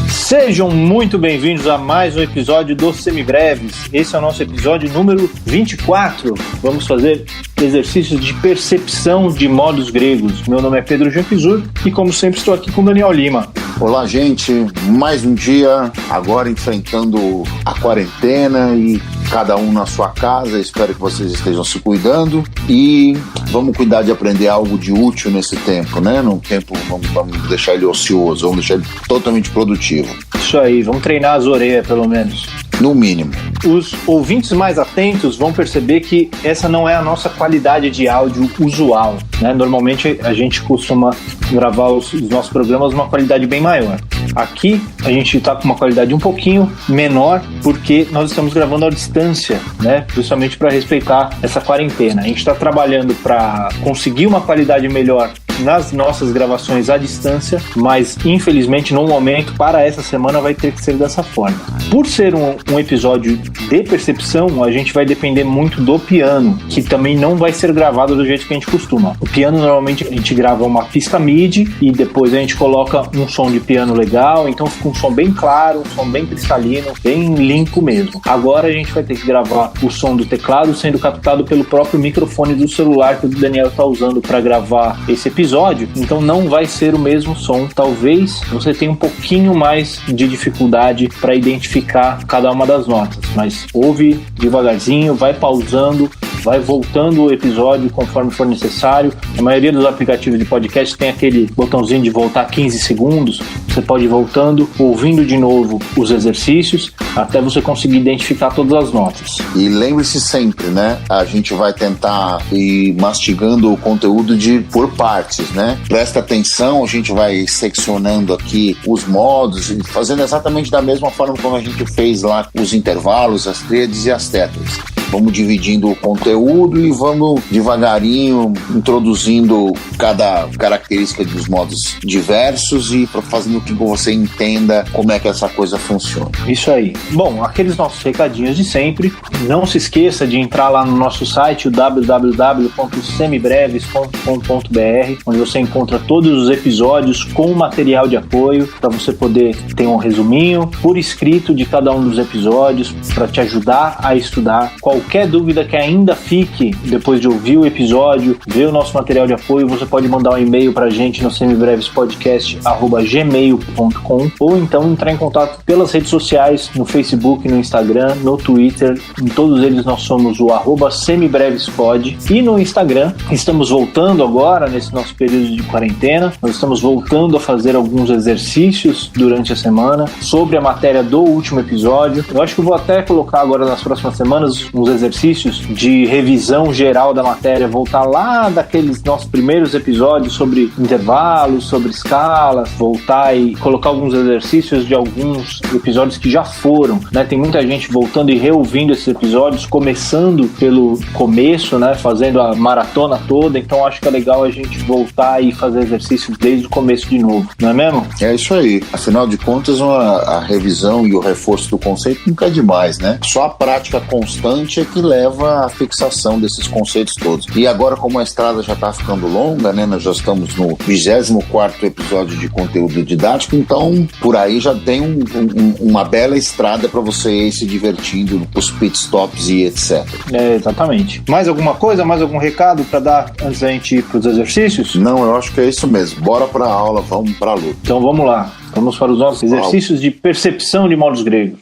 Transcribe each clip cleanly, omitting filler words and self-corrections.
Sejam muito bem-vindos a mais um episódio do Semibreves. Esse é o nosso episódio número 24. Vamos fazer exercícios de percepção de modos gregos. Meu nome é Pedro Janquizur e, como sempre, estou aqui com Daniel Lima. Olá, gente. Mais um dia, agora enfrentando a quarentena e cada um na sua casa. Espero que vocês estejam se cuidando e vamos cuidar de aprender algo de útil nesse tempo, né? Num tempo, vamos deixar ele ocioso, vamos deixar ele totalmente produtivo. Isso aí, vamos treinar as orelhas, pelo menos. No mínimo. Os ouvintes mais atentos vão perceber que essa não é a nossa qualidade de áudio usual, né? Normalmente a gente costuma gravar os nossos programas numa qualidade bem maior. Aqui a gente está com uma qualidade um pouquinho menor porque nós estamos gravando à distância, né? Justamente para respeitar essa quarentena. A gente está trabalhando para conseguir uma qualidade melhor nas nossas gravações à distância, mas infelizmente no momento, para essa semana, vai ter que ser dessa forma. Por ser um episódio de percepção, a gente vai depender muito do piano, que também não vai ser gravado do jeito que a gente costuma. O piano, normalmente, a gente grava uma pista MIDI e depois a gente coloca um som de piano legal, então fica um som bem claro, um som bem cristalino, bem limpo mesmo. Agora a gente vai ter que gravar o som do teclado sendo captado pelo próprio microfone do celular que o Daniel está usando para gravar esse episódio, então não vai ser o mesmo som. Talvez você tenha um pouquinho mais de dificuldade para identificar cada uma das notas, mas ouve devagarzinho, vai pausando, vai voltando o episódio conforme for necessário. A maioria dos aplicativos de podcast tem aquele botãozinho de voltar 15 segundos, você pode ir voltando, ouvindo de novo os exercícios, até você conseguir identificar todas as notas. E lembre-se sempre, né? A gente vai tentar ir mastigando o conteúdo por partes, né? Presta atenção, a gente vai seccionando aqui os modos e fazendo exatamente da mesma forma como a gente fez lá os intervalos, as tríades e as tétrades. Vamos dividindo o conteúdo e vamos devagarinho introduzindo cada característica dos modos diversos e fazendo com que você entenda como é que essa coisa funciona. Isso aí. Bom, aqueles nossos recadinhos de sempre. Não se esqueça de entrar lá no nosso site, o www.semibreves.com.br, onde você encontra todos os episódios com material de apoio para você poder ter um resuminho por escrito de cada um dos episódios para te ajudar a estudar. Qualquer dúvida que ainda fique depois de ouvir o episódio, ver o nosso material de apoio, você pode mandar um e-mail pra gente no semibrevespodcast@gmail.com ou então entrar em contato pelas redes sociais, no Facebook, no Instagram, no Twitter. Em todos eles nós somos o @semibrevespod. E no Instagram, estamos voltando agora, nesse nosso período de quarentena, nós estamos voltando a fazer alguns exercícios durante a semana sobre a matéria do último episódio. Eu acho que eu vou até colocar agora nas próximas semanas uns exercícios de revisão geral da matéria, voltar lá daqueles nossos primeiros episódios sobre intervalos, sobre escalas, voltar e colocar alguns exercícios de alguns episódios que já foram, né? Tem muita gente voltando e reouvindo esses episódios, começando pelo começo, né? Fazendo a maratona toda, então acho que é legal a gente voltar e fazer exercícios desde o começo de novo, não é mesmo? É isso aí. Afinal de contas, a revisão e o reforço do conceito nunca é demais, né? Só a prática constante que leva à fixação desses conceitos todos. E agora, como a estrada já está ficando longa, né, nós já estamos no 24º episódio de conteúdo didático, então por aí já tem uma bela estrada para você ir se divertindo, os pitstops e etc. É, exatamente. Mais alguma coisa, mais algum recado para dar antes da gente ir para os exercícios? Não, eu acho que é isso mesmo. Bora para a aula, vamos para a luta. Então vamos lá. Vamos para os nossos exercícios de percepção de modos gregos.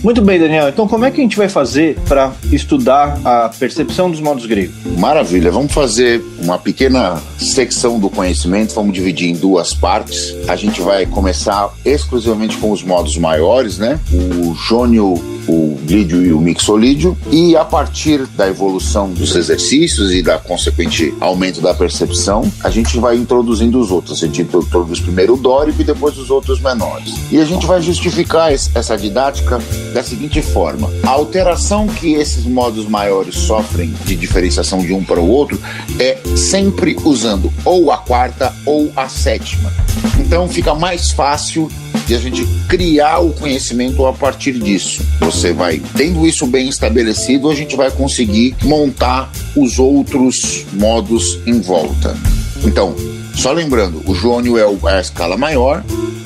Muito bem, Daniel. Então, como é que a gente vai fazer para estudar a percepção dos modos gregos? Maravilha. Vamos fazer uma pequena secção do conhecimento. Vamos dividir em duas partes. A gente vai começar exclusivamente com os modos maiores, né? O jônio o lídio e o mixolídio, e a partir da evolução dos exercícios e da consequente aumento da percepção, a gente vai introduzindo os outros. A gente introduz primeiro o dórico e depois os outros menores. E a gente vai justificar essa didática da seguinte forma: a alteração que esses modos maiores sofrem de diferenciação de um para o outro é sempre usando ou a quarta ou a sétima. Então fica mais fácil de a gente criar o conhecimento a partir disso. Você vai tendo isso bem estabelecido, a gente vai conseguir montar os outros modos em volta. Então, só lembrando, o jônio é a escala maior,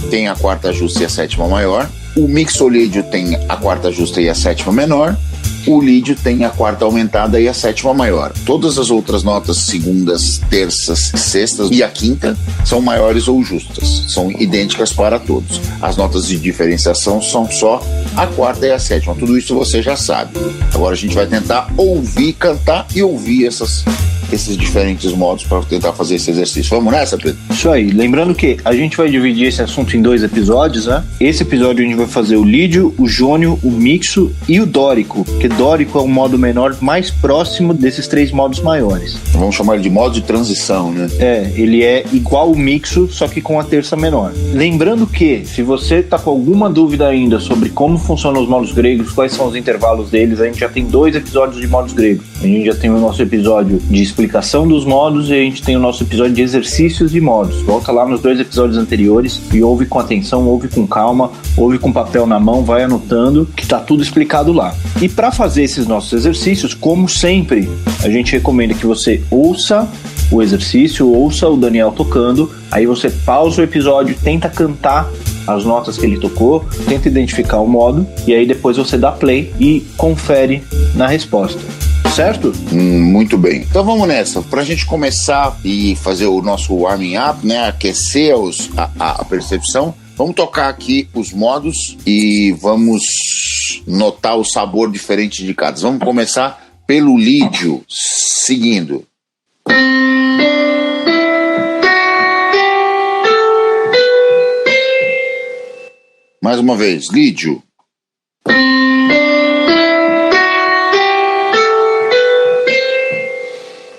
tem a quarta justa e a sétima maior, o mixolídio tem a quarta justa e a sétima menor, o lídio tem a quarta aumentada e a sétima maior. Todas as outras notas, segundas, terças, sextas e a quinta, são maiores ou justas. São idênticas para todos. As notas de diferenciação são só a quarta e a sétima. Tudo isso você já sabe. Agora a gente vai tentar ouvir, cantar e ouvir esses diferentes modos para tentar fazer esse exercício. Vamos nessa, Pedro? Isso aí. Lembrando que a gente vai dividir esse assunto em 2 episódios, né? Esse episódio a gente vai fazer o lídio, o jônio, o mixo e o dórico, porque dórico é o modo menor mais próximo desses 3 modos maiores. Vamos chamar ele de modo de transição, né? Ele é igual o mixo, só que com a terça menor. Lembrando que, se você tá com alguma dúvida ainda sobre como funcionam os modos gregos, quais são os intervalos deles, a gente já tem 2 episódios de modos gregos. A gente já tem o nosso episódio de explicação dos modos e a gente tem o nosso episódio de exercícios de modos. Volta lá nos 2 episódios anteriores e ouve com atenção, ouve com calma, ouve com papel na mão, vai anotando, que tá tudo explicado lá. E para fazer esses nossos exercícios, como sempre, a gente recomenda que você ouça o exercício, ouça o Daniel tocando, aí você pausa o episódio, tenta cantar as notas que ele tocou, tenta identificar o modo e aí depois você dá play e confere na resposta. Certo? Muito bem. Então vamos nessa. Para a gente começar e fazer o nosso warming up, né, aquecer a percepção, vamos tocar aqui os modos e vamos notar o sabor diferente de cada. Vamos começar pelo lídio, seguindo. Mais uma vez, lídio.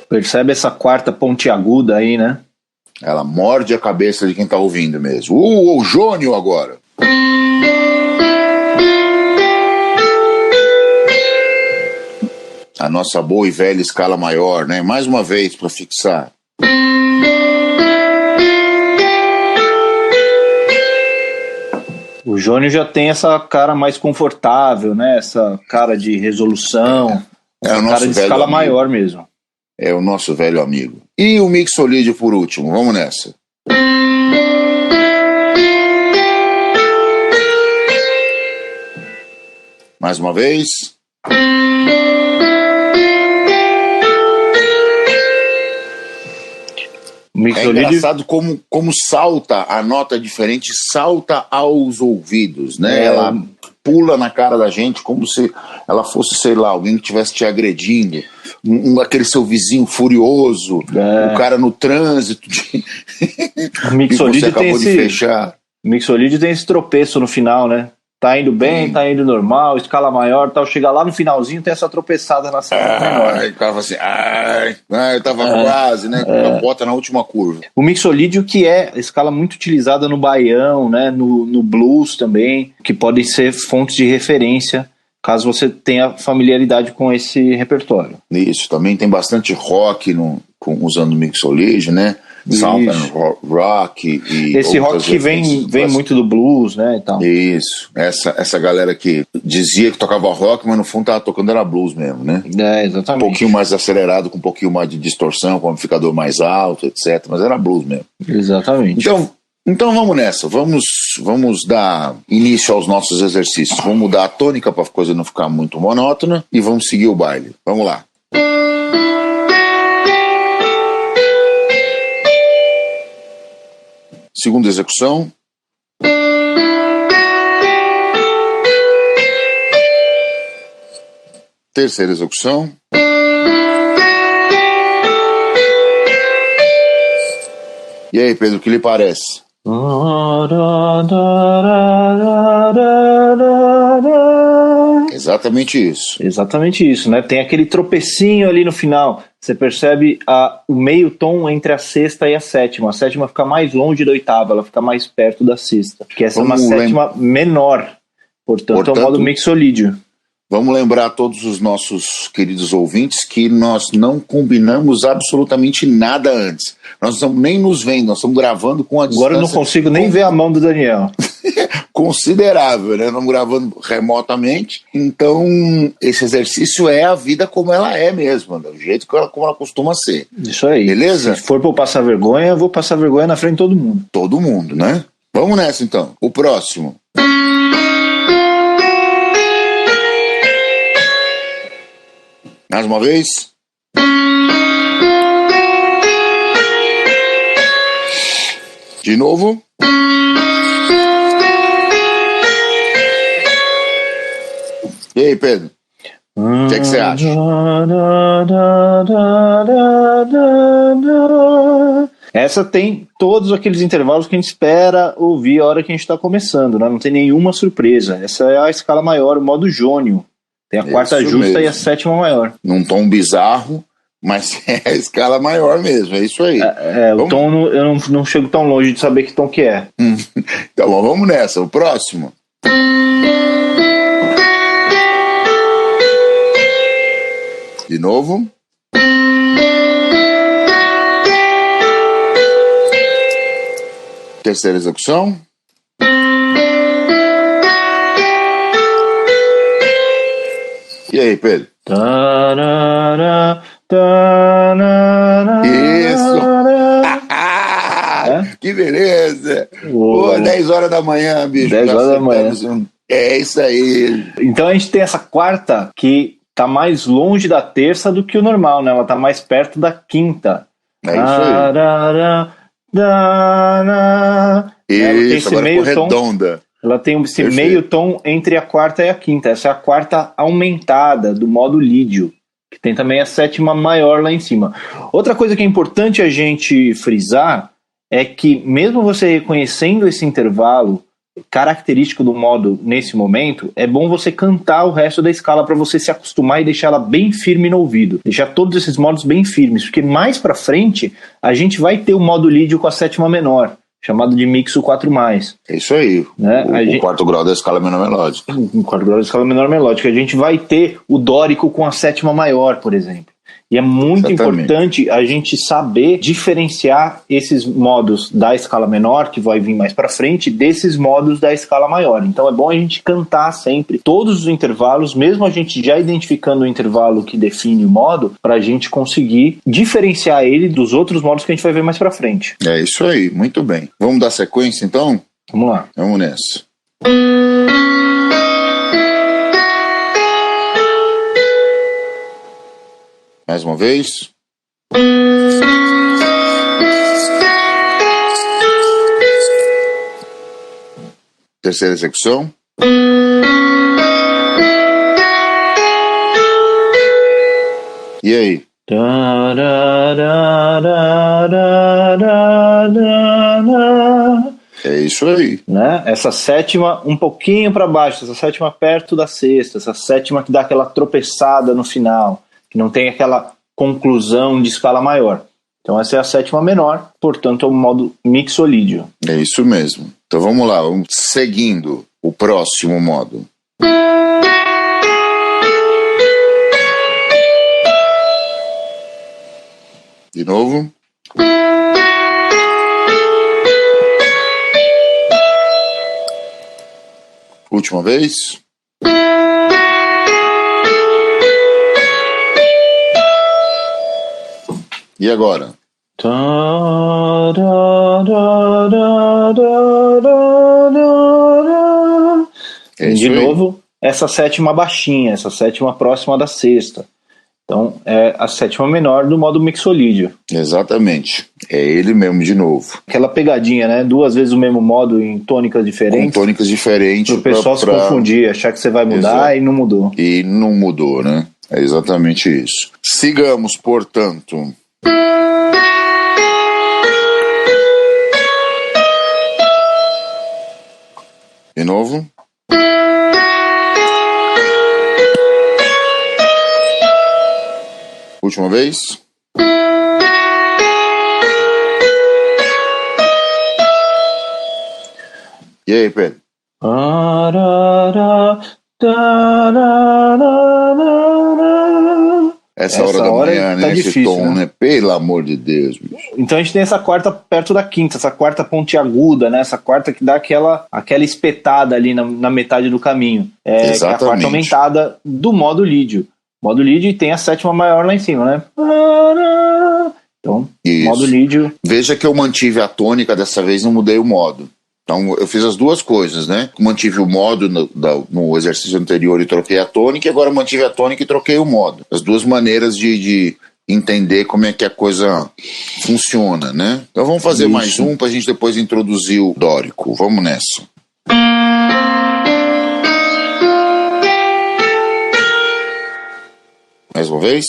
Percebe essa quarta pontiaguda aí, né? Ela morde a cabeça de quem tá ouvindo mesmo. O jônio agora. A nossa boa e velha escala maior, né? Mais uma vez para fixar. O jônio já tem essa cara mais confortável, né? Essa cara de resolução. É o nosso cara de velho escala amigo. Maior mesmo. É o nosso velho amigo. E o mixolídio por último. Vamos nessa. Mais uma vez. É engraçado como salta a nota diferente, salta aos ouvidos, né? Ela pula na cara da gente como se ela fosse, sei lá, alguém que estivesse te agredindo. Aquele seu vizinho furioso, o cara no trânsito. O mixolídio você acabou de fechar. O mixolídio tem esse tropeço no final, né? Tá indo bem, tá indo normal, escala maior, tal. Chega lá no finalzinho, tem essa tropeçada na escala menor. Aí o cara fala assim, eu tava quase, né? Bota na última curva. O mixolídio, que é escala muito utilizada no baião, né? No blues também, que podem ser fontes de referência, caso você tenha familiaridade com esse repertório. Isso, também tem bastante rock usando mixolídio, né? Southern rock e esse rock que vem muito do blues, né, e tal. Isso, essa galera que dizia que tocava rock, mas no fundo tava tocando era blues mesmo, né? Exatamente. Um pouquinho mais acelerado, com um pouquinho mais de distorção, com um amplificador mais alto, etc, mas era blues mesmo. Exatamente. Então vamos nessa, vamos dar início aos nossos exercícios, vamos mudar a tônica para a coisa não ficar muito monótona e vamos seguir o baile. Vamos lá. Segunda execução. Terceira execução. E aí, Pedro, o que lhe parece? Exatamente isso. Exatamente isso, né? Tem aquele tropecinho ali no final. Você percebe o meio tom entre a sexta e a sétima. A sétima fica mais longe da oitava, ela fica mais perto da sexta. Que essa é uma sétima menor. Portanto, é o modo mixolídio. Vamos lembrar a todos os nossos queridos ouvintes que nós não combinamos absolutamente nada antes. Nós não estamos nem nos vendo, nós estamos gravando com a distância... Agora eu não consigo nem ver a mão do Daniel. Considerável, né? Estamos gravando remotamente. Então, esse exercício é a vida como ela é mesmo, do jeito como ela costuma ser. Isso aí. Beleza? Se for para eu passar vergonha, eu vou passar vergonha na frente de todo mundo. Todo mundo, né? Vamos nessa, então. O próximo. Mais uma vez. De novo. E aí, Pedro? O que você acha? Essa tem todos aqueles intervalos que a gente espera ouvir a hora que a gente está começando, né? Não tem nenhuma surpresa. Essa é a escala maior, o modo jônio. Tem a quarta justa mesmo. E a sétima maior. Num tom bizarro, mas é a escala maior mesmo, é isso aí. O tom eu não chego tão longe de saber que tom que é. Então vamos nessa, o próximo. De novo. Terceira execução. E aí, Pedro? Isso! Que beleza! 10 horas da manhã, bicho. 10 horas da manhã. É isso aí. Então a gente tem essa quarta que tá mais longe da terça do que o normal, né? Ela tá mais perto da quinta. É isso aí. Isso, agora ficou redonda. Ela tem esse meio tom entre a quarta e a quinta. Essa é a quarta aumentada do modo lídio, que tem também a sétima maior lá em cima. Outra coisa que é importante a gente frisar é que mesmo você reconhecendo esse intervalo característico do modo nesse momento, é bom você cantar o resto da escala para você se acostumar e deixar ela bem firme no ouvido. Deixar todos esses modos bem firmes, porque mais para frente a gente vai ter o modo lídio com a sétima menor, chamado de mixo 4+. É isso aí, né? O quarto grau da escala menor melódica. O quarto grau da escala menor melódica. A gente vai ter o dórico com a sétima maior, por exemplo. E é muito importante a gente saber diferenciar esses modos da escala menor, que vai vir mais para frente, desses modos da escala maior. Então é bom a gente cantar sempre todos os intervalos, mesmo a gente já identificando o intervalo que define o modo, para a gente conseguir diferenciar ele dos outros modos que a gente vai ver mais para frente. É isso aí, muito bem. Vamos dar sequência então? Vamos lá. Vamos nessa. Mais uma vez. Terceira execução. E aí? É isso aí. Né? Essa sétima um pouquinho para baixo, essa sétima perto da sexta, essa sétima que dá aquela tropeçada no final, que não tem aquela conclusão de escala maior. Então essa é a sétima menor, portanto é o modo mixolídio. É isso mesmo. Então vamos lá, vamos seguindo o próximo modo. De novo. Última vez. E agora? De novo, essa sétima baixinha, essa sétima próxima da sexta. Então, é a sétima menor do modo mixolídio. Exatamente. É ele mesmo de novo. Aquela pegadinha, né? 2 vezes o mesmo modo em tônicas diferentes. Com tônicas diferentes. Para o pessoal se confundir, achar que você vai mudar. Exato. E não mudou. E não mudou, né? É exatamente isso. Sigamos, portanto. De novo. Última vez. E aí, Pedro? Essa hora da manhã, tá né? difícil, Esse tom, né? Pelo amor de Deus, bicho. Então a gente tem essa quarta perto da quinta, essa quarta pontiaguda, né? Essa quarta que dá aquela espetada ali na metade do caminho. Que é a quarta aumentada do modo lídio. Modo lídio tem a sétima maior lá em cima, né? Então, isso. Modo lídio. Veja que eu mantive a tônica, dessa vez não mudei o modo. Então eu fiz as duas coisas, né? Mantive o modo no exercício anterior e troquei a tônica, e agora mantive a tônica e troquei o modo. As duas maneiras de entender como é que a coisa funciona, né? Então vamos fazer mais um pra gente depois introduzir o dórico. Vamos nessa. Mais uma vez.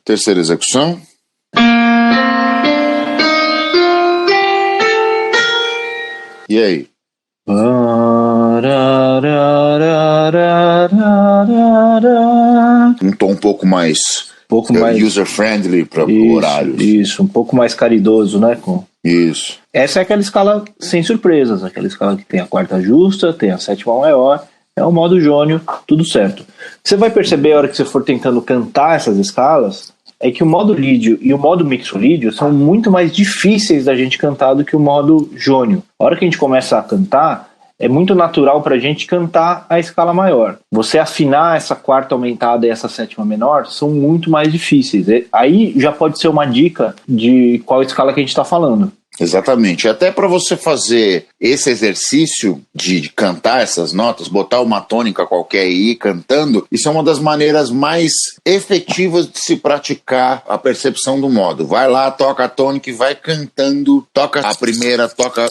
Terceira execução. E aí? Um tom um pouco mais user-friendly para o horário. Isso, um pouco mais caridoso, né? Isso. Essa é aquela escala sem surpresas, aquela escala que tem a quarta justa, tem a sétima maior, é o modo jônio, tudo certo. Você vai perceber, a hora que você for tentando cantar essas escalas, é que o modo lídio e o modo mixolídio são muito mais difíceis da gente cantar do que o modo jônio. A hora que a gente começa a cantar, é muito natural para a gente cantar a escala maior. Você afinar essa quarta aumentada e essa sétima menor são muito mais difíceis. Aí já pode ser uma dica de qual escala que a gente está falando. Exatamente. Até para você fazer esse exercício de cantar essas notas, botar uma tônica qualquer e ir cantando, isso é uma das maneiras mais efetivas de se praticar a percepção do modo. Vai lá, toca a tônica e vai cantando, toca a primeira, toca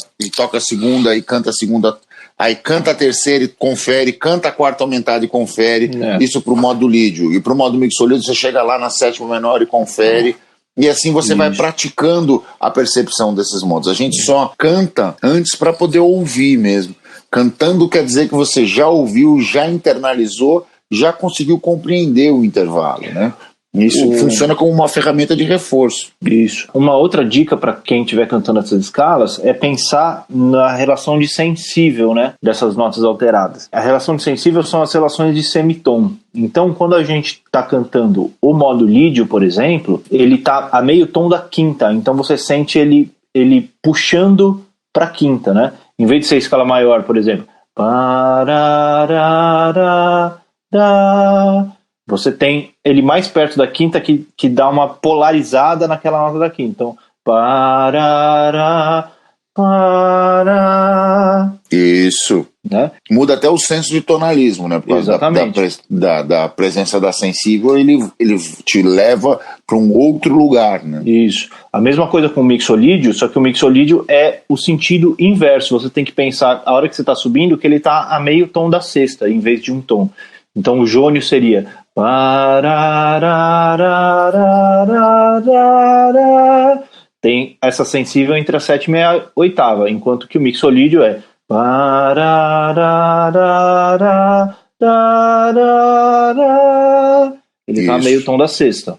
a segunda e canta a segunda. Aí canta a terceira e confere, canta a quarta aumentada e confere. Isso pro modo lídio. E pro modo mixolídio você chega lá na sétima menor e confere. E assim você vai praticando a percepção desses modos. A gente só canta antes para poder ouvir mesmo. Cantando quer dizer que você já ouviu, já internalizou, já conseguiu compreender o intervalo, né? Isso funciona como uma ferramenta de reforço. Isso. Uma outra dica para quem estiver cantando essas escalas é pensar na relação de sensível, né, dessas notas alteradas. A relação de sensível são as relações de semitom. Então, quando a gente está cantando o modo lídio, por exemplo, ele está a meio tom da quinta. Então você sente ele puxando para a quinta, né? Em vez de ser escala maior, por exemplo, você tem ele mais perto da quinta que dá uma polarizada naquela nota da quinta. Então, isso. Né? Muda até o senso de tonalismo, né? Por causa da presença da sensível, ele te leva para um outro lugar, né? Isso. A mesma coisa com o mixolídio, só que o mixolídio é o sentido inverso. Você tem que pensar, a hora que você está subindo, que ele está a meio tom da sexta, em vez de um tom. Então o jônio seria tem essa sensível entre a sétima e a oitava, enquanto que o mixolídio é ele tá meio tom da sexta.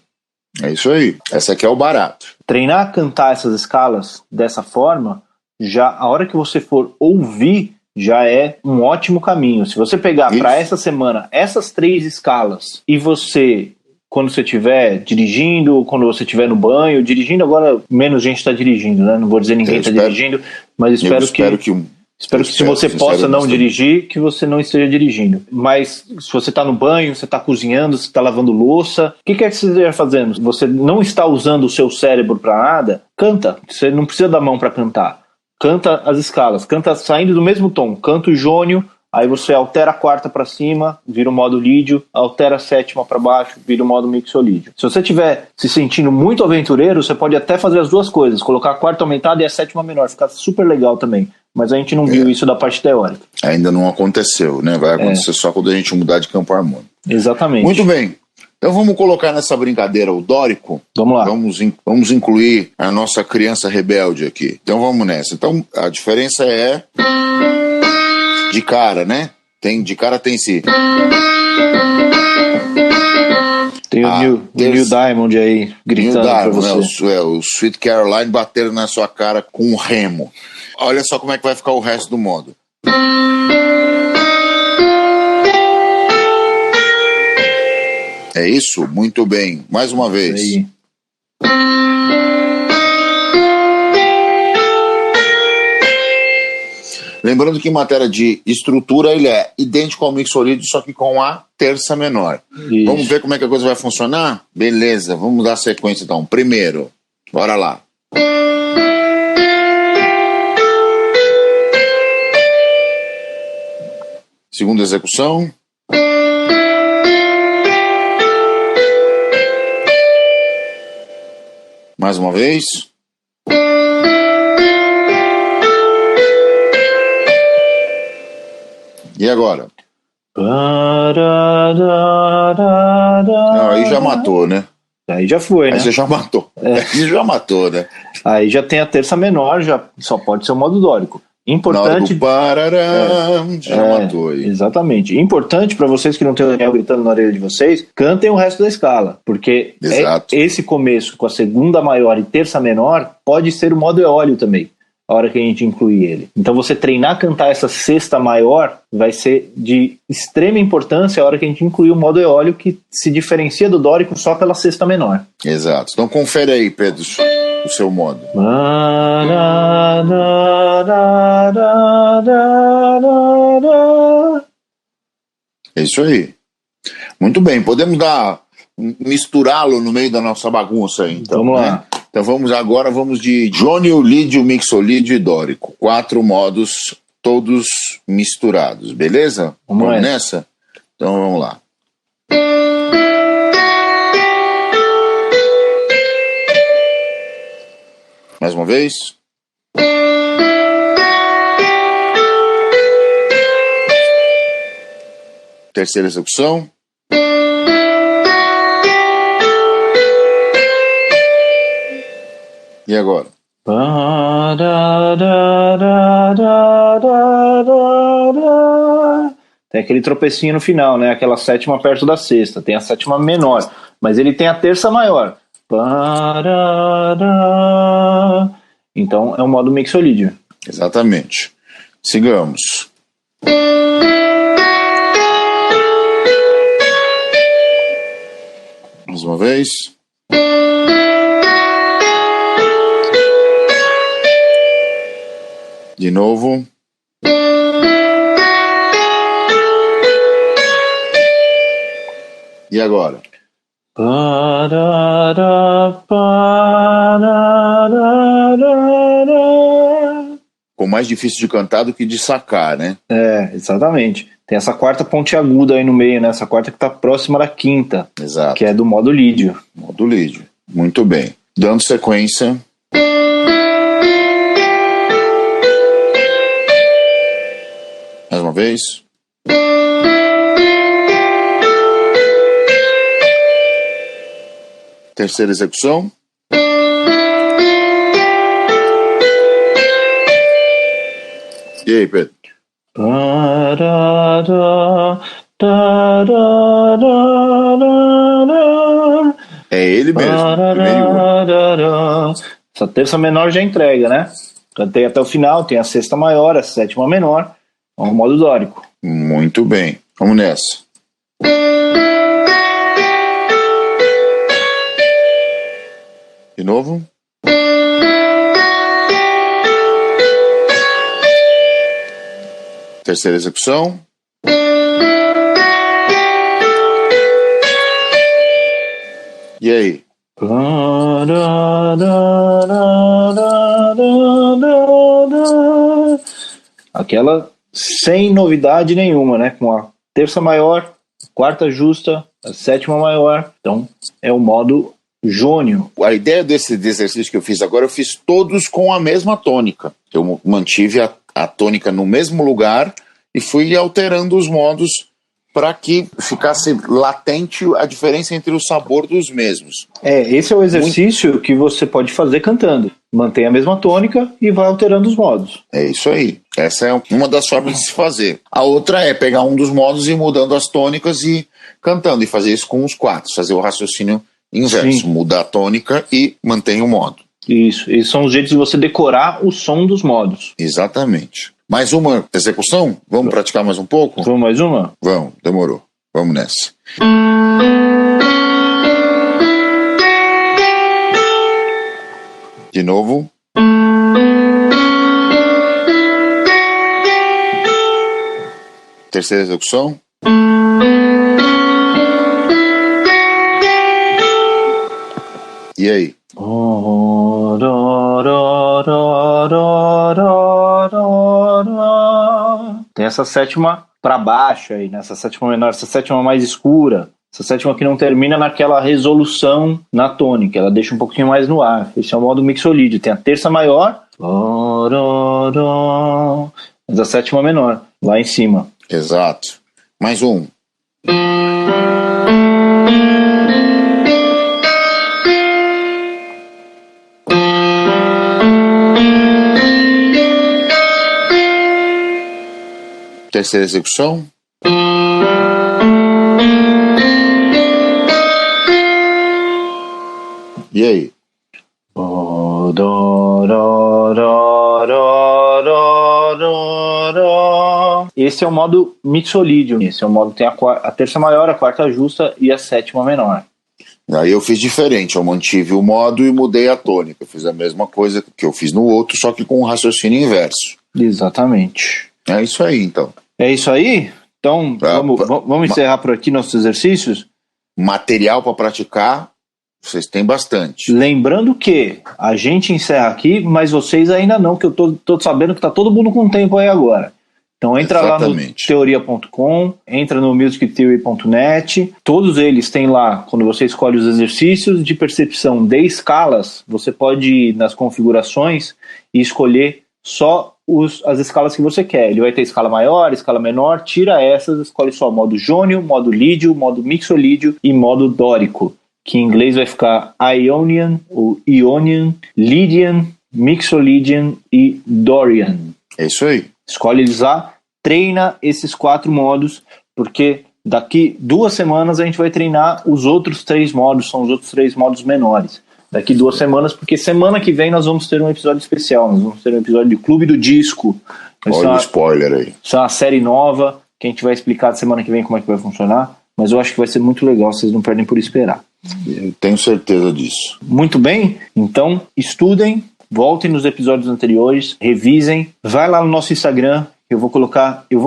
É isso aí, essa aqui é o barato. Treinar a cantar essas escalas dessa forma, já a hora que você for ouvir, já é um ótimo caminho. Se você pegar para essa semana essas 3 escalas e você, quando você estiver dirigindo, quando você estiver no banho, dirigindo, agora menos gente está dirigindo, né? Não vou dizer ninguém está dirigindo, mas espero que se você possa não dirigir, que você não esteja dirigindo. Mas se você está no banho, você está cozinhando, você está lavando louça, o que é que você estiver fazendo? Você não está usando o seu cérebro para nada? Canta. Você não precisa da mão para cantar. Canta as escalas, canta saindo do mesmo tom, canta o jônio, aí você altera a quarta para cima, vira o modo lídio, altera a sétima para baixo, vira o modo mixolídio. Se você estiver se sentindo muito aventureiro, você pode até fazer as duas coisas, colocar a quarta aumentada e a sétima menor, fica super legal também. Mas a gente não viu isso da parte teórica. Ainda não aconteceu, né? Vai acontecer só quando a gente mudar de campo harmônico. Exatamente. Muito bem. Então vamos colocar nessa brincadeira o dórico. Vamos lá. Vamos incluir a nossa criança rebelde aqui. Então vamos nessa. Então a diferença é de cara, né? Tem, de cara tem si. Tem o Neil Diamond aí gritando pra você. Né? O Sweet Caroline batendo na sua cara com um remo. Olha só como é que vai ficar o resto do modo. É isso? Muito bem. Mais uma vez. Aí. Lembrando que em matéria de estrutura ele é idêntico ao mixolídio, só que com a terça menor. Isso. Vamos ver como é que a coisa vai funcionar? Beleza, vamos dar sequência então. Primeiro, bora lá. Segunda execução. Mais uma vez. E agora? Não, aí já matou, né? Aí já foi, né? Aí você já matou. Aí já matou, né? Aí já tem a terça menor, já só pode ser o modo dórico. Importante. Já matou aí. Exatamente. Importante para vocês que não tem o Daniel gritando na orelha de vocês, cantem o resto da escala, porque esse começo com a segunda maior e terça menor pode ser o modo eólio também, a hora que a gente incluir ele. Então você treinar a cantar essa sexta maior vai ser de extrema importância a hora que a gente incluir o modo eólio, que se diferencia do dórico só pela sexta menor. Exato. Então confere aí, Pedro, o seu modo. É isso aí. Muito bem, podemos misturá-lo no meio da nossa bagunça aí, então. Vamos lá. Então vamos de jônio, lídio, mixolídio e dórico. 4 modos, todos misturados, beleza? Vamos nessa? Então vamos lá. Mais uma vez. Terceira execução. E agora? Tem aquele tropecinho no final, né? Aquela sétima perto da sexta. Tem a sétima menor, mas ele tem a terça maior. Então é um modo mixolídio. Exatamente. Sigamos. Mais uma vez. De novo. E agora? Com mais difícil de cantar do que de sacar, né? É, exatamente. Tem essa quarta ponte aguda aí no meio, né? Essa quarta que está próxima da quinta. Exato. Que é do modo lídio. Modo lídio. Muito bem. Dando sequência. Mais uma vez. Terceira execução. E aí, Pedro? É ele mesmo. Essa terça menor já entrega, né? Cantei até o final, tem a sexta maior, a sétima menor. É um modo dórico. Muito bem. Vamos nessa. De novo. Terceira execução. E aí? Aquela sem novidade nenhuma, né? Com a terça maior, quarta justa, a sétima maior. Então é o modo jônio. A ideia desse exercício que eu fiz agora, eu fiz todos com a mesma tônica. Eu mantive a tônica no mesmo lugar e fui alterando os modos para que ficasse latente a diferença entre o sabor dos mesmos. Esse é o exercício que você pode fazer cantando. mantém a mesma tônica e vai alterando os modos. É isso aí. Essa é uma das formas de se fazer. A outra é pegar um dos modos e ir mudando as tônicas e cantando, e fazer isso com os 4, fazer o raciocínio inverso, mudar a tônica e mantém o modo. Isso, esses são os jeitos de você decorar o som dos modos. Exatamente. Mais uma execução? Vamos praticar mais um pouco? Vamos mais uma? Vamos, demorou. Vamos nessa. De novo. Terceira execução. E aí? Tem essa sétima para baixo aí, né? Essa sétima menor, essa sétima mais escura. Essa sétima que não termina naquela resolução na tônica, ela deixa um pouquinho mais no ar. Esse é o modo mixolídio. Tem a terça maior, mas a sétima menor, lá em cima. Exato. Mais um. Terceira execução. E aí? Esse é o modo mixolídio. Esse é o modo que tem a terça maior, a quarta justa e a sétima menor. Aí eu fiz diferente, eu mantive o modo e mudei a tônica. Eu fiz a mesma coisa que eu fiz no outro, só que com um raciocínio inverso. Exatamente. É isso aí, então. É isso aí? Então, vamos encerrar por aqui nossos exercícios? Material para praticar, vocês têm bastante. Lembrando que a gente encerra aqui, mas vocês ainda não, que eu tô sabendo que tá todo mundo com tempo aí agora. Então entra lá no teoria.com, entra no musictheory.net, todos eles têm lá, quando você escolhe os exercícios de percepção de escalas, você pode ir nas configurações e escolher só as escalas que você quer. Ele vai ter escala maior, escala menor, tira essas, escolhe só modo jônio, modo lídio, modo mixolídio e modo dórico, que em inglês vai ficar Ionian, ou Ionian, Lydian, Mixolydian e Dorian. É isso aí. Escolhe eles lá, treina esses 4 modos, porque daqui 2 semanas a gente vai treinar os outros 3 modos, são os outros 3 modos menores. Daqui 2 semanas, porque semana que vem nós vamos ter um episódio especial, nós vamos ter um episódio de Clube do Disco. Olha o spoiler aí. Isso é uma série nova, que a gente vai explicar semana que vem como é que vai funcionar, mas eu acho que vai ser muito legal, vocês não perdem por esperar. Eu tenho certeza disso. Muito bem, então estudem, voltem nos episódios anteriores, revisem, vai lá no nosso Instagram, eu vou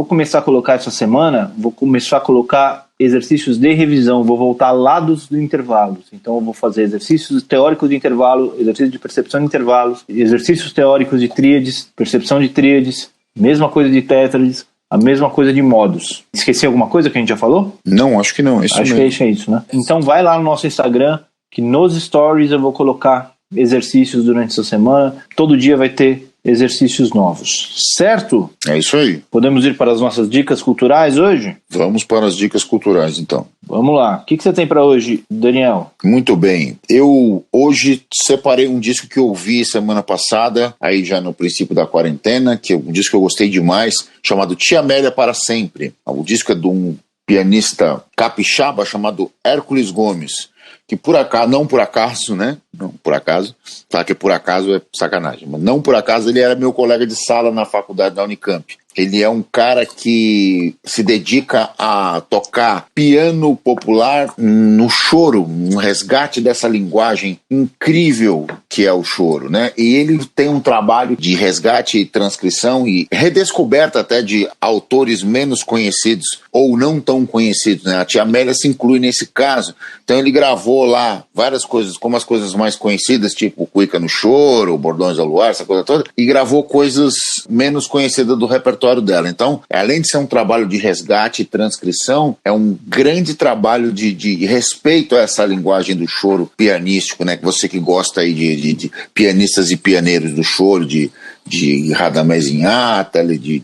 começar a colocar essa semana, vou começar a colocar exercícios de revisão, vou voltar lá dos intervalos, então eu vou fazer exercícios teóricos de intervalo, exercício de percepção de intervalos, exercícios teóricos de tríades, percepção de tríades, mesma coisa de tétrades, a mesma coisa de modos. Esqueci alguma coisa que a gente já falou? Não, acho que não. Acho que é isso, né? Então vai lá no nosso Instagram, que nos stories eu vou colocar exercícios durante essa semana. Todo dia vai ter exercícios novos. Certo? É isso aí. Podemos ir para as nossas dicas culturais hoje? Vamos para as dicas culturais, então. Vamos lá. O que você tem para hoje, Daniel? Muito bem. Eu hoje separei um disco que eu ouvi semana passada, aí já no princípio da quarentena, que é um disco que eu gostei demais, chamado Tia Amélia para Sempre. O disco é de um pianista capixaba chamado Hércules Gomes, que não por acaso, falar que por acaso é sacanagem, mas não por acaso ele era meu colega de sala na faculdade da Unicamp. Ele é um cara que se dedica a tocar piano popular no choro, um resgate dessa linguagem incrível que é o choro, né? E ele tem um trabalho de resgate e transcrição e redescoberta até de autores menos conhecidos ou não tão conhecidos, né? A Tia Amélia se inclui nesse caso. Então ele gravou lá várias coisas, como as coisas mais conhecidas, tipo Cuica no Choro, Bordões ao Luar, essa coisa toda, e gravou coisas menos conhecidas do repertório dela. Então, além de ser um trabalho de resgate e transcrição, é um grande trabalho de respeito a essa linguagem do choro pianístico, né? Você que gosta aí de pianistas e pianeiros do choro, de Radamés Inhatali,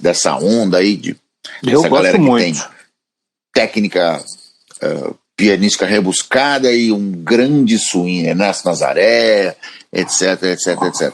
dessa onda aí, dessa galera que tem técnica pianística rebuscada e um grande swing, Ernesto Nazaré, etc, etc, etc.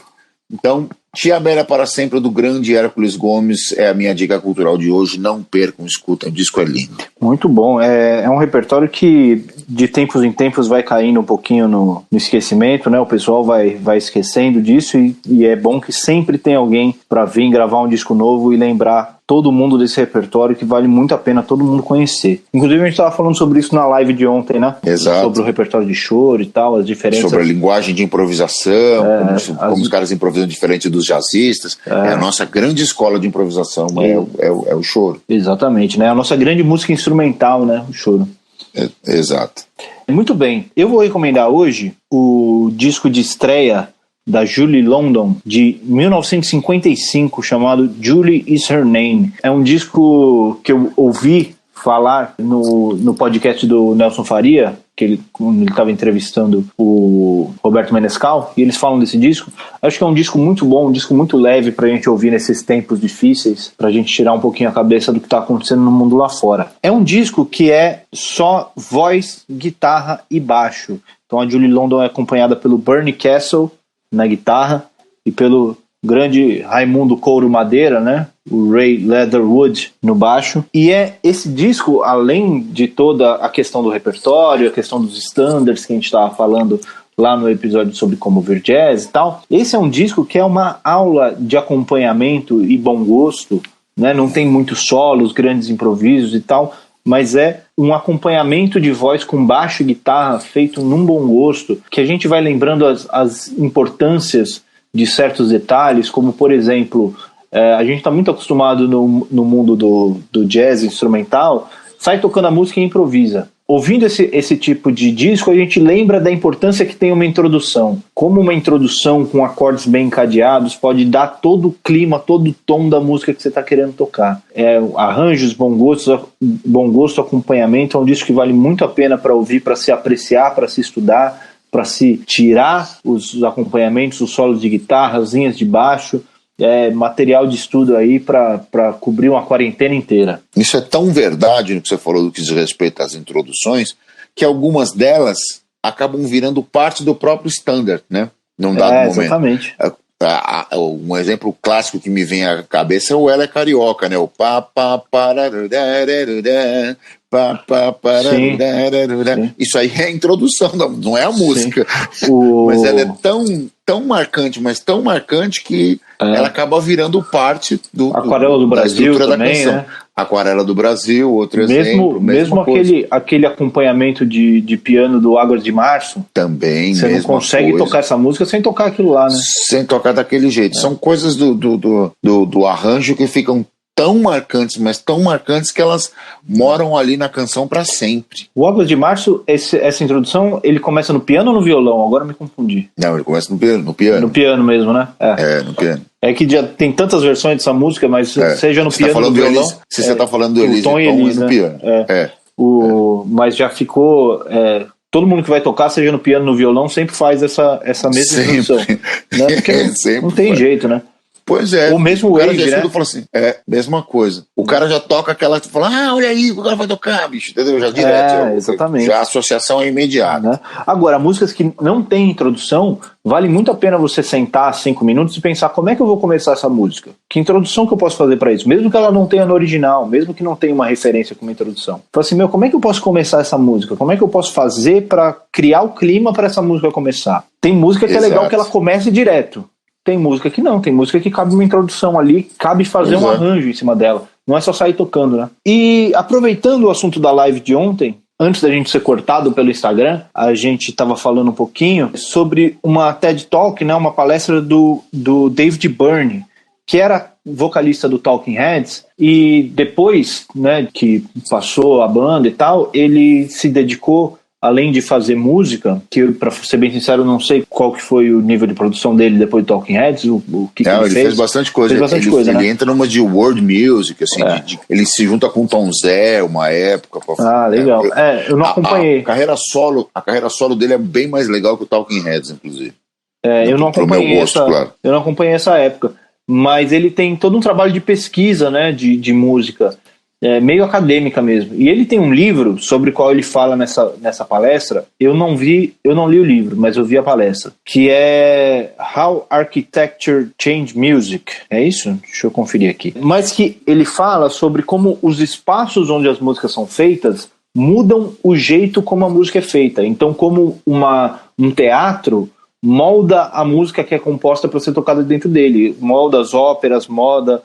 Então, Tia Amélia para Sempre, do grande Hércules Gomes, é a minha dica cultural de hoje. Não percam, escutem, o disco é lindo. Muito bom, é um repertório que de tempos em tempos vai caindo um pouquinho no esquecimento, né? O pessoal vai esquecendo disso e é bom que sempre tem alguém para vir gravar um disco novo e lembrar todo mundo desse repertório, que vale muito a pena todo mundo conhecer. Inclusive a gente estava falando sobre isso na live de ontem, né? Exato. Sobre o repertório de choro e tal, as diferenças. Sobre a linguagem de improvisação, como os caras improvisam diferente dos jazzistas. É a nossa grande escola de improvisação, é o choro. Exatamente, né? A nossa grande música instrumental, né? O choro. Exato. Muito bem. Eu vou recomendar hoje o disco de estreia da Julie London, de 1955, chamado Julie Is Her Name. É um disco que eu ouvi falar no podcast do Nelson Faria, quando ele estava entrevistando o Roberto Menescal, e eles falam desse disco. Acho que é um disco muito bom, um disco muito leve pra gente ouvir nesses tempos difíceis, pra gente tirar um pouquinho a cabeça do que tá acontecendo no mundo lá fora. É um disco que é só voz, guitarra e baixo. Então a Julie London é acompanhada pelo Bernie Castle na guitarra e pelo grande Raimundo Couro Madeira, né? O Ray Leatherwood no baixo. E esse disco, além de toda a questão do repertório, a questão dos standards que a gente estava falando lá no episódio sobre como ouvir jazz e tal, esse é um disco que é uma aula de acompanhamento e bom gosto, né? Não tem muitos solos, grandes improvisos e tal, mas é um acompanhamento de voz com baixo e guitarra feito num bom gosto, que a gente vai lembrando as importâncias de certos detalhes, como, por exemplo, a gente está muito acostumado no mundo do jazz instrumental, sai tocando a música e improvisa. Ouvindo esse tipo de disco, a gente lembra da importância que tem uma introdução. Como uma introdução com acordes bem encadeados pode dar todo o clima, todo o tom da música que você está querendo tocar. Arranjos, bom gosto, acompanhamento, é um disco que vale muito a pena para ouvir, para se apreciar, para se estudar, para se tirar os acompanhamentos, os solos de guitarra, as linhas de baixo. Material de estudo aí para cobrir uma quarentena inteira. Isso é tão verdade no que você falou do que diz respeito às introduções, que algumas delas acabam virando parte do próprio standard, né? Num dado momento. Exatamente. Um exemplo clássico que me vem à cabeça é o Ela é Carioca, né? O pá, pá, pararudá, pá, pá, pararudá. Isso aí é a introdução, não é a música. Mas ela é tão marcante, mas tão marcante que ela acaba virando parte Aquarela do Brasil também, né? Aquarela do Brasil, outro exemplo. Mesmo aquele acompanhamento de piano do Águas de Março. Também, você não consegue tocar essa música sem tocar aquilo lá, né? Sem tocar daquele jeito. São coisas do arranjo que ficam tão marcantes, mas tão marcantes que elas moram ali na canção para sempre. O Águas de Março, essa introdução, ele começa no piano ou no violão? Agora eu me confundi. Não, ele começa no piano. No piano mesmo, né? No piano. É que já tem tantas versões dessa música, mas seja no piano ou no violão... Se você está falando do Elis, Tom e Elis, no piano. Mas já ficou... todo mundo que vai tocar, seja no piano ou no violão, sempre faz essa mesma introdução. Né? Porque não tem jeito, né? Pois é. Ou mesmo o cara Wade, né? Fala assim, mesma coisa. O cara já toca aquela, fala, olha aí, o cara vai tocar, bicho, entendeu? Já direto. Exatamente. Já a associação é imediata. Né? Agora, músicas que não têm introdução, vale muito a pena você sentar 5 minutos e pensar como é que eu vou começar essa música? Que introdução que eu posso fazer para isso? Mesmo que ela não tenha no original, mesmo que não tenha uma referência com uma introdução. Fala assim, como é que eu posso começar essa música? Como é que eu posso fazer para criar o clima para essa música começar? Tem música que é legal que ela comece direto. Tem música que não, tem música que cabe uma introdução ali, cabe fazer um arranjo em cima dela. Não é só sair tocando, né? E aproveitando o assunto da live de ontem, antes da gente ser cortado pelo Instagram, a gente estava falando um pouquinho sobre uma TED Talk, né, uma palestra do David Byrne, que era vocalista do Talking Heads, e depois, né, que passou a banda e tal, ele se dedicou, além de fazer música, que, para ser bem sincero, eu não sei qual que foi o nível de produção dele depois do Talking Heads, o que ele fez bastante coisa. Ele entra numa de world music, assim, ele se junta com o Tom Zé uma época. Legal. Eu não acompanhei. A carreira solo dele é bem mais legal que o Talking Heads, inclusive. Eu não acompanhei essa época, mas ele tem todo um trabalho de pesquisa, né, de música. meio acadêmica mesmo. E ele tem um livro sobre o qual ele fala nessa palestra. Eu não li o livro, mas eu vi a palestra, que é How Architecture Changed Music. É isso? Deixa eu conferir aqui. Mas que ele fala sobre como os espaços onde as músicas são feitas mudam o jeito como a música é feita. Então, como um teatro molda a música que é composta para ser tocada dentro dele, molda as óperas, molda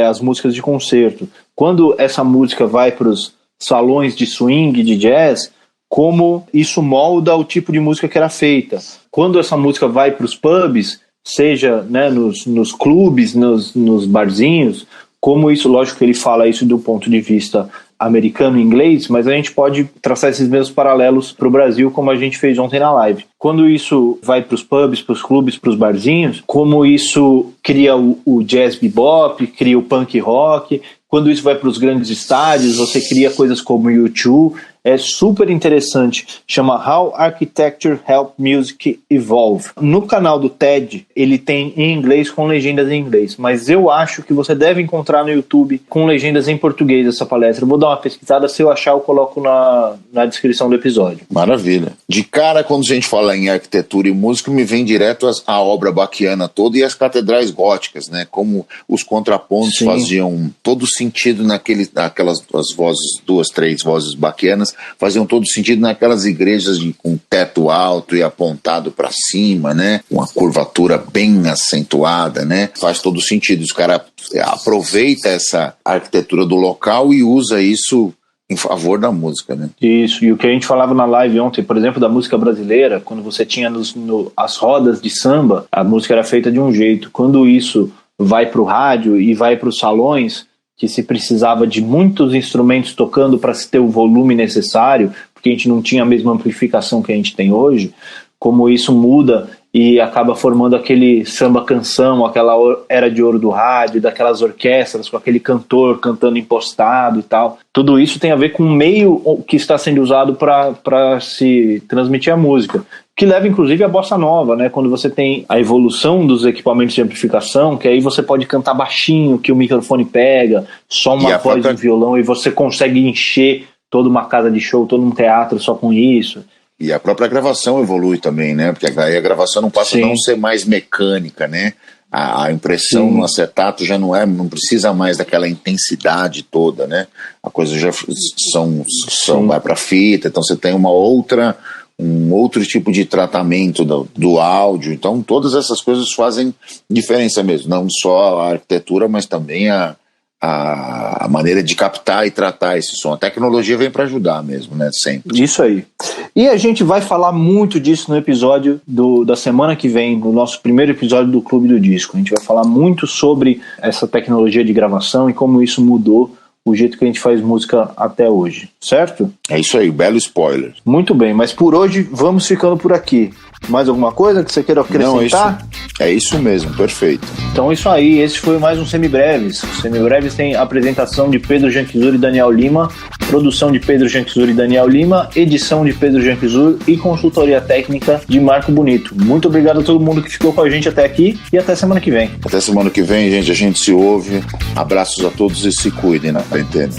as músicas de concerto. Quando essa música vai para os salões de swing, de jazz, como isso molda o tipo de música que era feita. Quando essa música vai para os pubs, seja, né, nos clubes, nos barzinhos, como isso, lógico que ele fala isso do ponto de vista americano e inglês, mas a gente pode traçar esses mesmos paralelos para o Brasil, como a gente fez ontem na live. Quando isso vai para os pubs, para os clubes, para os barzinhos, como isso cria o jazz bebop, cria o punk rock. Quando isso vai para os grandes estádios, você cria coisas como U2. É super interessante. Chama How Architecture Helped Music Evolve. No canal do TED, ele tem em inglês com legendas em inglês, mas eu acho que você deve encontrar no YouTube com legendas em português essa palestra. Eu vou dar uma pesquisada, se eu achar eu coloco na descrição do episódio. Maravilha. De cara, quando a gente fala em arquitetura e música, me vem direto a obra baquiana toda e as catedrais góticas, né? Como os contrapontos faziam todo sentido naquelas as vozes, 2, 3 vozes baquianas, faziam todo sentido naquelas igrejas com teto alto e apontado para cima, né? Uma curvatura bem acentuada, né? Faz todo sentido. Os caras aproveitam essa arquitetura do local e usa isso em favor da música, né? Isso, e o que a gente falava na live ontem, por exemplo, da música brasileira, quando você tinha as rodas de samba, a música era feita de um jeito. Quando isso vai para o rádio e vai para os salões, que se precisava de muitos instrumentos tocando para se ter o volume necessário, porque a gente não tinha a mesma amplificação que a gente tem hoje, como isso muda e acaba formando aquele samba-canção, aquela era de ouro do rádio, daquelas orquestras com aquele cantor cantando impostado e tal. Tudo isso tem a ver com o meio que está sendo usado para se transmitir a música, que leva inclusive à bossa nova, né? Quando você tem a evolução dos equipamentos de amplificação, que aí você pode cantar baixinho, que o microfone pega, só uma voz de violão, e você consegue encher toda uma casa de show, todo um teatro só com isso. E a própria gravação evolui também, né? Porque aí a gravação não passa a não ser mais mecânica, né? A impressão no acetato já não precisa mais daquela intensidade toda, né? A coisa já vai para fita, então você tem um outro tipo de tratamento do áudio. Então todas essas coisas fazem diferença mesmo, não só a arquitetura, mas também a maneira de captar e tratar esse som. A tecnologia vem para ajudar mesmo, né? Sempre. Isso aí. E a gente vai falar muito disso no episódio da semana que vem, no nosso primeiro episódio do Clube do Disco. A gente vai falar muito sobre essa tecnologia de gravação e como isso mudou o jeito que a gente faz música até hoje, certo? É isso aí, belo spoiler. Muito bem, mas por hoje vamos ficando por aqui. Mais alguma coisa que você queira acrescentar? Não, é isso mesmo, perfeito. Então é isso aí, esse foi mais um Semibreves. O Semibreves tem apresentação de Pedro Janquizur e Daniel Lima, produção de Pedro Janquizur e Daniel Lima, edição de Pedro Janquizur e consultoria técnica de Marco Bonito. Muito obrigado a todo mundo que ficou com a gente até aqui e até semana que vem. Até semana que vem, gente, a gente se ouve. Abraços a todos e se cuidem na quarentena.